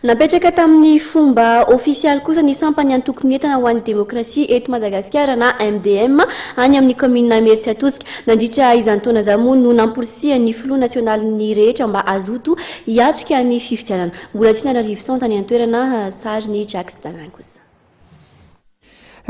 Napetraka tamin'ny fomba ofisialy kosa ny sampany antokony entana ho an'ny demokrasia eto Madagasikara na MDM any amin'ny commune Mertsiatoska. Nandritra izany taona izany moa no namporisihany filoha nasionaly rehetra mba azoto hiatrika ny fifidianana. Mbola tsy nanarivo saontany an-toerana sariny Jacques Dalan kosa.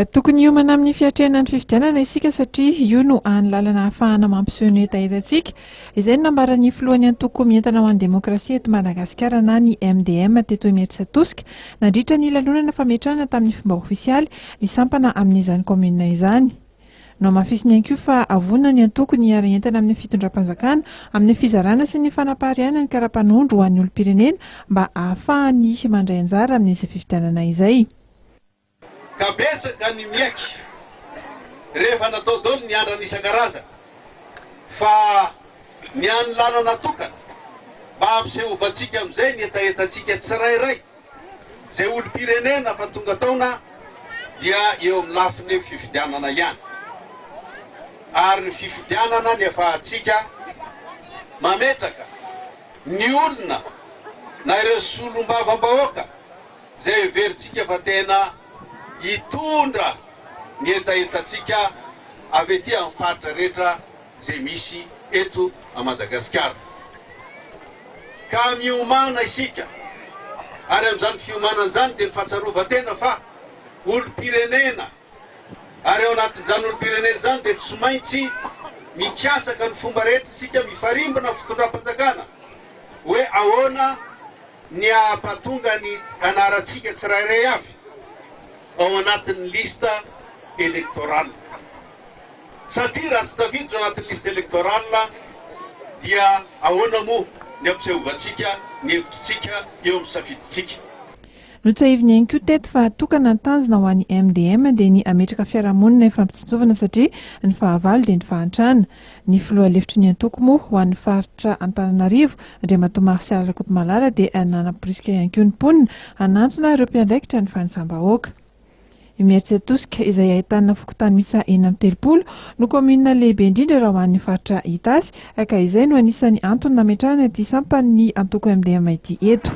Tokony hiomana amin'ny fiatrenan'ny fifidianana isika satria io no any lalana ahafahana mampiseho ny etaentantsika. Izay no nambaran'ny filohan'ny antoko mientana ho an'ny demokrasia eto Madagasikara na ny MDM teto Mertsiatoska nandritra ny lalonana fametrahana tamin'ny fomba ofisialy ny sampana amin'izany commune izany. No mafisiny ihany koa fa avonina ny antoko ny ara-entana amin'ny fitondram-panjakana amin'ny fizarana sy ny fanapahariana ny karapanondro ho an'ny olom-pirenena mba ahafahany mandray anjara amin'izay fifidianana izay. Ka betsaka ny miaiky rehefa natao daholo ny andra isan-karazany fa ny any lana natokana mba hampisehovatsika amin'izay ny etaentantsika tsirairay zay olom-pirenena fa tonga taona dia eo amin'ny lafiny fifidianana ihany. Ary ny fifidianana ny ahafahantsika mametraka ny olona na ireo solombavam-bahoaka zay veritsika fa tena hitondra ny etaentantsika avy ety amin'ny faritra rehetra zay misy eto a Madagasikara. Ka miomana isika ary amin'izany fiomanana izany dia ny fahatsarova-tena fa olom-pirenena ary ao anatin'izany olom-pirenena izany dia tsy maintsy mikasaka ny fomba rehetra isika mifarimbona fitondram-panjakana hoe ahoana ny ampatonga ny anarantsika tsirairay avy ao anatin'ny lista elektoral. Satria raha tsy tafiditra ao anatin'ny lista elektoral dia ahoana moa ny ampisehovatsika ny hevitritsika eo amin'ny safiditsika. Notsahiviny ihany koa teto fa tokana ny tanjona ho an'ny MDM dia ny ametraka fiarahamonina ifampitsitsovana satria ny fahavalo dia ny fahantrana. Ny filoha lefitry ny antoko moa ho an'ny faritra Antananarivo Andriamatoa Marsial Rakotomalala dia nanaporisika ihany koa ny mponina hanantsona ireo mpiandraikitra ny fanisam-bahoaka. Mertsiatoska izay ahitana fokontany misa 630 no commune lehibe indrindra raha ho an'ny faritra Itasy, ka izay no anisany antony nametrahana ity sampany antoko MDM ity eto.